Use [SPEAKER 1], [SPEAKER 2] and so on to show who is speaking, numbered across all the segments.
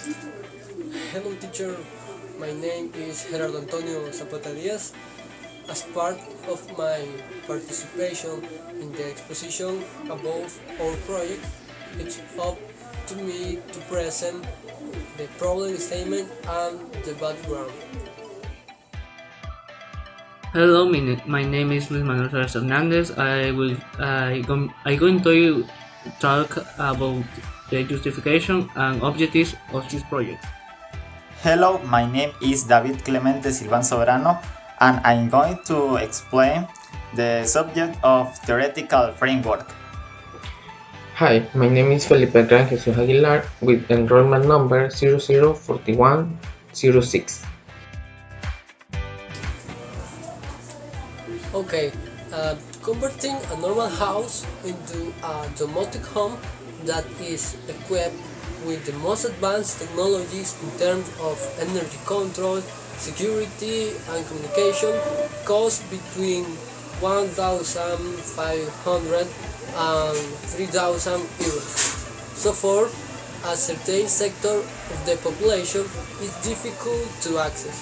[SPEAKER 1] Hello teacher, my name is Gerardo Antonio Zapata Diaz. As part of my participation in the exposition above our project, it's up to me to present the problem statement and the background.
[SPEAKER 2] Hello, my name is Luis Manuel Flores Hernandez. I going to talk about the justification and objectives of this project.
[SPEAKER 3] Hello, my name is David Clemente Silvan Soberano, and I'm going to explain the subject of theoretical framework.
[SPEAKER 4] Hi, my name is Felipe Gran Jesus Aguilar with enrollment number 004106.
[SPEAKER 1] Okay, converting a normal house into a domotic home that is equipped with the most advanced technologies in terms of energy control, security and communication costs between 1,500 and 3,000 euros. So far, a certain sector of the population is difficult to access.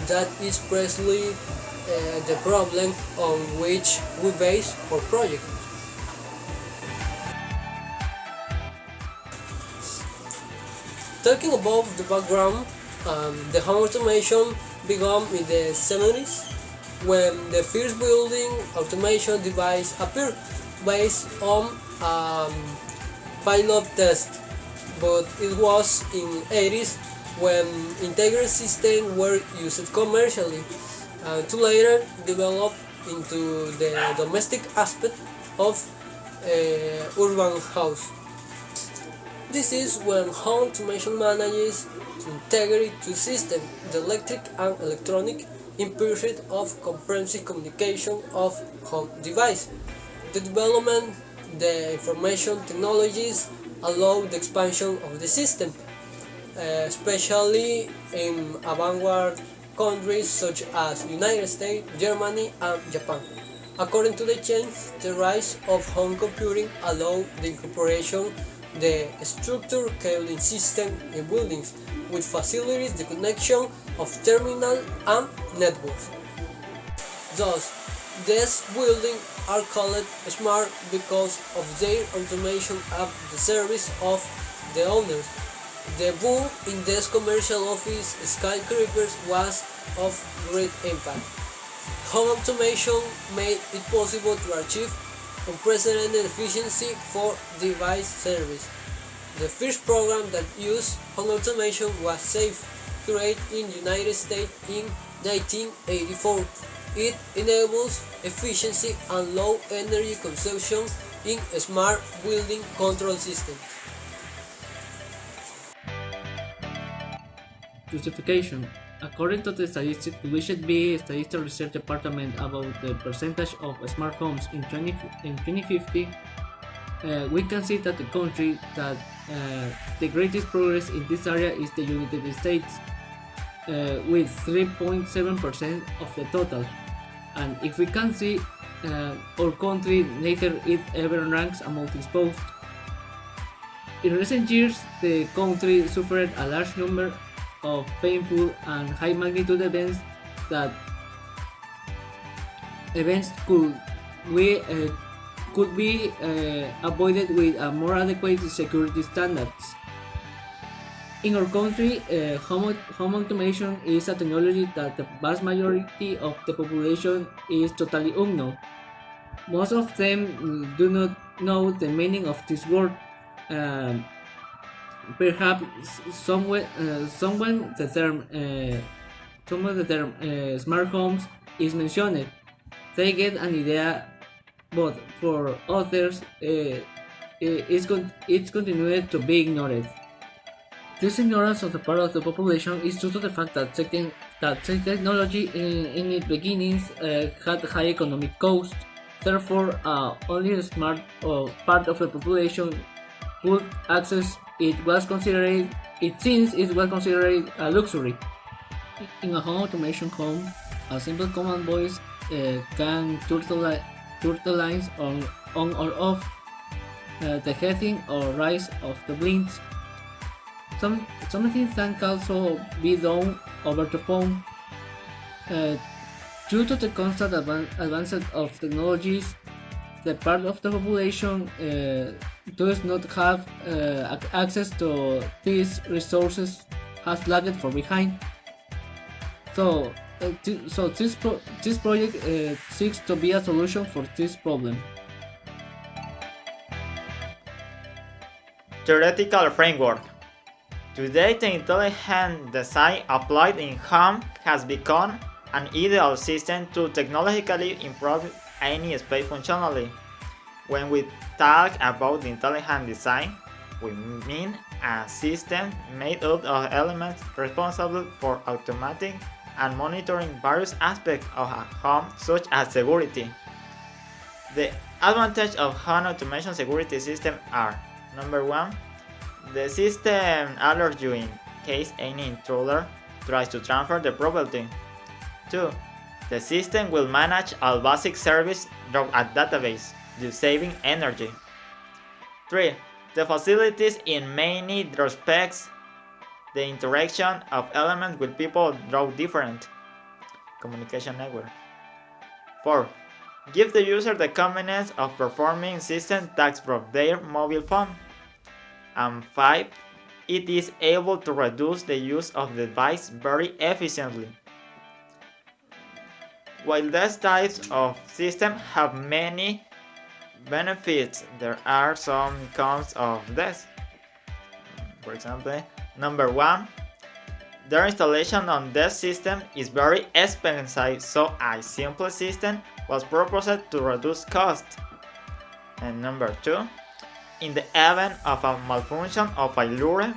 [SPEAKER 1] That is precisely the problem on which we base our project. Talking about the background, the home automation began in the 70s when the first building automation device appeared based on pilot test, but it was in 80s when integrated systems were used commercially and to later develop into the domestic aspect of urban house. This is when home automation manages to integrate two systems, the electric and electronic, in pursuit of comprehensive communication of home device. The development, the information technologies allow the expansion of the system, especially in avant-garde countries such as United States, Germany, and Japan. According to the change, the rise of home computing allowed the incorporation the structured cabling system in buildings, which facilitates the connection of terminal and networks. Thus, these buildings are called smart because of their automation at the service of the owners. The boom in these commercial office skyscrapers was of great impact. Home automation made it possible to achieve unprecedented efficiency for device service. The first program that used home automation was SAFE, created in the United States in 1984. It enables efficiency and low energy consumption in smart building control systems.
[SPEAKER 2] Justification. According to the statistics published by Statistical Research Department about the percentage of smart homes in 2050, we can see that the country that the greatest progress in this area is the United States, with 3.7% of the total. And if we can see, our country neither it ever ranks among exposed. In recent years, the country suffered a large number of painful and high magnitude events that could be avoided with a more adequate security standards. In our country, home automation is a technology that the vast majority of the population is totally unknown. Most of them do not know the meaning of this word. Perhaps someone the term smart homes is mentioned, they get an idea, but for others, it's continued to be ignored. This ignorance of the part of the population is due to the fact that technology in its beginnings had high economic cost. Therefore, only a smart part of the population could access it. Since it was considered a luxury. In a home automation home, a simple command voice can turtle lines on or off the heating or rise of the blinds. some things can also be done over the phone. Uh, Due to the constant advancement of technologies, the part of the population does not have access to these resources has lagged for behind. So, this project seeks to be a solution for this problem.
[SPEAKER 3] Theoretical framework. Today, the intelligent design applied in home has become an ideal system to technologically improve any space functionality. When we talk about intelligent design, we mean a system made up of elements responsible for automating and monitoring various aspects of a home, such as security. The advantages of home automation security system are: number one, the system alerts you in case any intruder tries to transfer the property. 2. The system will manage all basic service through a database, thus saving energy. 3. The facilities in many respects the interaction of elements with people through different communication networks. 4. Give the user the convenience of performing system tasks from their mobile phone. And 5. It is able to reduce the use of the device very efficiently. While these types of systems have many benefits, there are some cons of this. For example, number one, their installation on this system is very expensive, so a simple system was proposed to reduce cost. And number two, in the event of a malfunction or failure,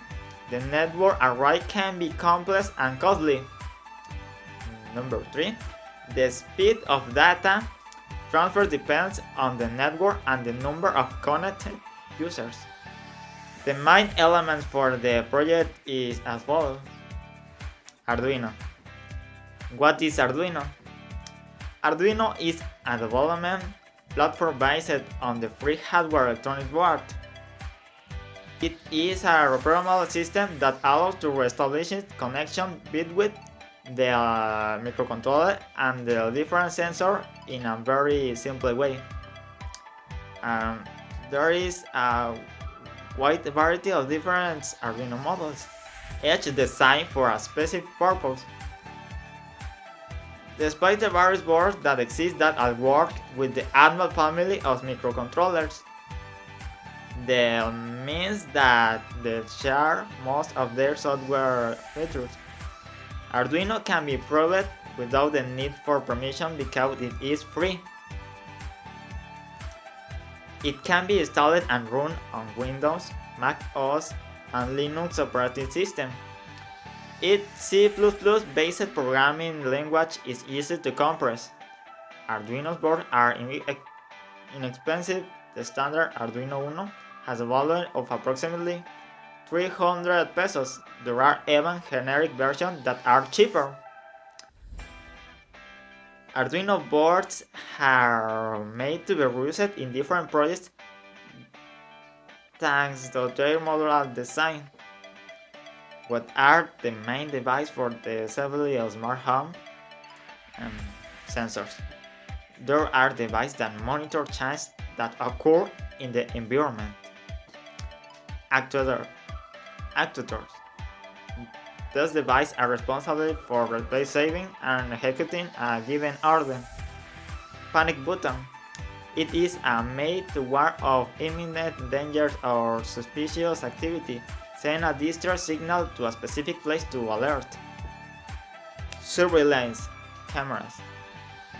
[SPEAKER 3] the network array can be complex and costly. Number three, the speed of data transfer depends on the network and the number of connected users. The main elements for the project is as follows. Arduino. What is Arduino? Arduino is a development platform based on the free hardware electronic board. It is a programmable system that allows to establish connection between the microcontroller and the different sensors in a very simple way. There is a wide variety of different Arduino models, each designed for a specific purpose. Despite the various boards that exist that all work with the Atmel family of microcontrollers, that means that they share most of their software features. Arduino can be improved without the need for permission because it is free. It can be installed and run on Windows, Mac OS, and Linux operating system. Its C++ based programming language is easy to compress. Arduino's boards are inexpensive. The standard Arduino Uno has a value of approximately 300 pesos. There are even generic versions that are cheaper. Arduino boards are made to be used in different projects thanks to their modular design. What are the main devices for the assembly of smart home? Sensors. There are devices that monitor changes that occur in the environment. Actuators. These devices are responsible for saving and executing a given order. Panic button. It is made to warn of imminent danger or suspicious activity. Send a distress signal to a specific place to alert. Surveillance cameras.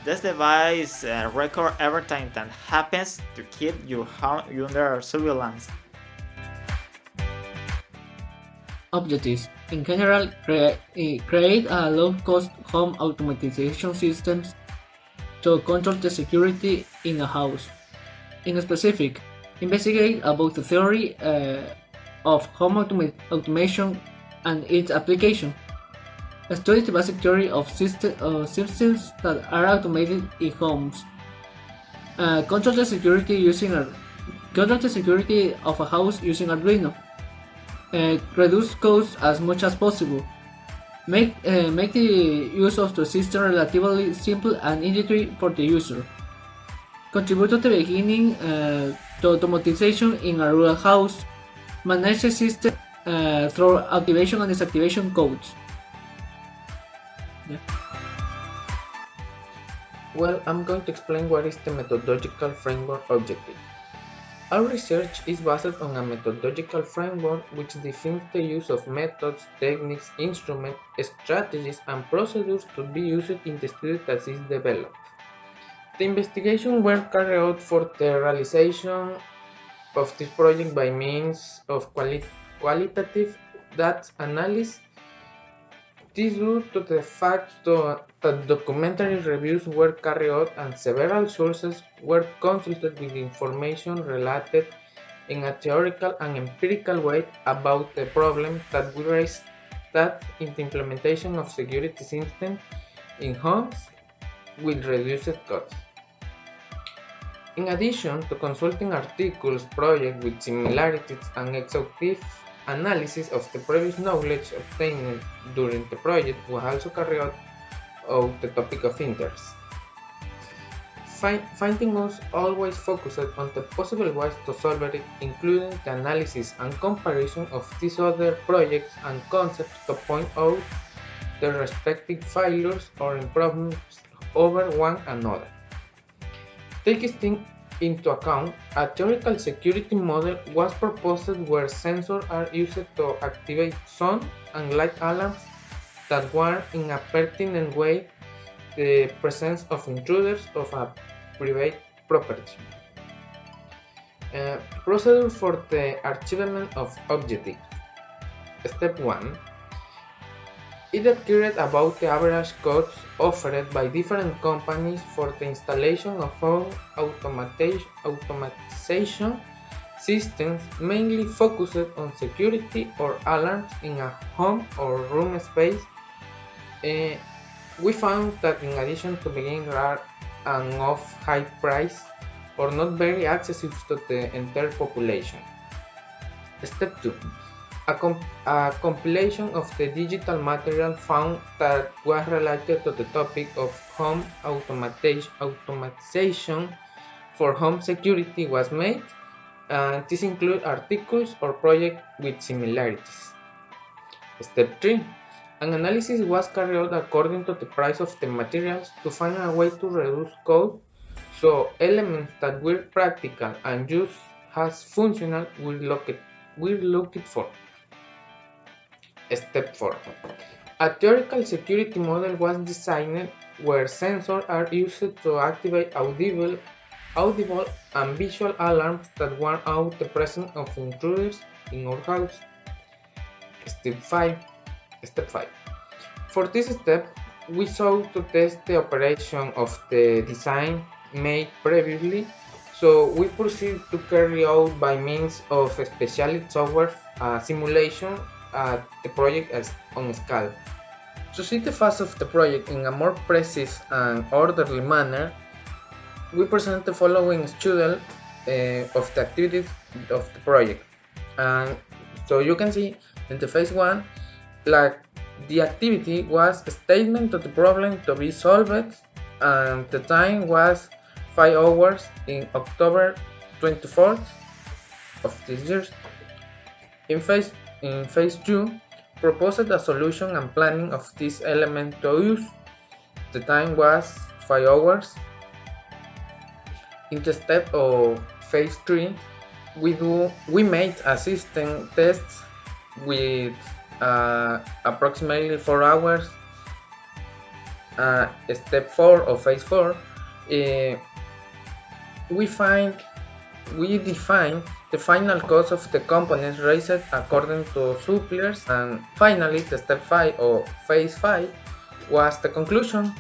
[SPEAKER 3] This device records everything that happens to keep your home under surveillance.
[SPEAKER 2] Objectives. In general, create a low-cost home automation systems to control the security in a house. In specific, investigate about the theory of home automation and its application. Study the basic theory of systems that are automated in homes. Control the security of a house using Arduino. reduce costs as much as possible. Make the use of the system relatively simple and easy for the user. Contribute to the beginning to automatization in a rural house. Manage the system through activation and disactivation codes. Yeah.
[SPEAKER 4] Well, I'm going to explain what is the methodological framework objective. Our research is based on a methodological framework which defines the use of methods, techniques, instruments, strategies, and procedures to be used in the study that is developed. The investigations were carried out for the realization of this project by means of qualitative data analysis. This due to the fact that documentary reviews were carried out and several sources were consulted with information related in a theoretical and empirical way about the problem that we raised that in the implementation of security systems in homes with reduced costs. In addition to consulting articles, projects with similarities and exhaustive analysis of the previous knowledge obtained during the project was also carried out of the topic of interest. Findings always focused on the possible ways to solve it, including the analysis and comparison of these other projects and concepts to point out their respective failures or improvements over one another. Taking into account, a theoretical security model was proposed where sensors are used to activate sound and light alarms that warn in a pertinent way the presence of intruders of a private property. Procedure for the achievement of objectives. Step 1. It occurred about the average costs offered by different companies for the installation of home automatization systems mainly focused on security or alarms in a home or room space. We found that in addition to being rare and of high price or not very accessible to the entire population. Step 2. A compilation of the digital material found that was related to the topic of home automatization for home security was made, and this includes articles or projects with similarities. Step 3. An analysis was carried out according to the price of the materials to find a way to reduce cost, so elements that were practical and used as functional were looked for. Step 4. A theoretical security model was designed where sensors are used to activate audible and visual alarms that warn out the presence of intruders in our house. Step 5. For this step, we sought to test the operation of the design made previously, so we proceed to carry out by means of specialist software simulation the project on scale. To see the phase of the project in a more precise and orderly manner, we present the following schedule of the activities of the project. And so you can see in the phase 1, like the activity was a statement of the problem to be solved, and the time was 5 hours in October 24th of this year. In phase 2, proposed a solution and planning of this element to use. The time was 5 hours. In the step of phase 3, we made a system test with approximately 4 hours. Step 4 of phase 4, we define the final cost of the components raised according to suppliers, and finally the step 5 or phase 5 was the conclusion.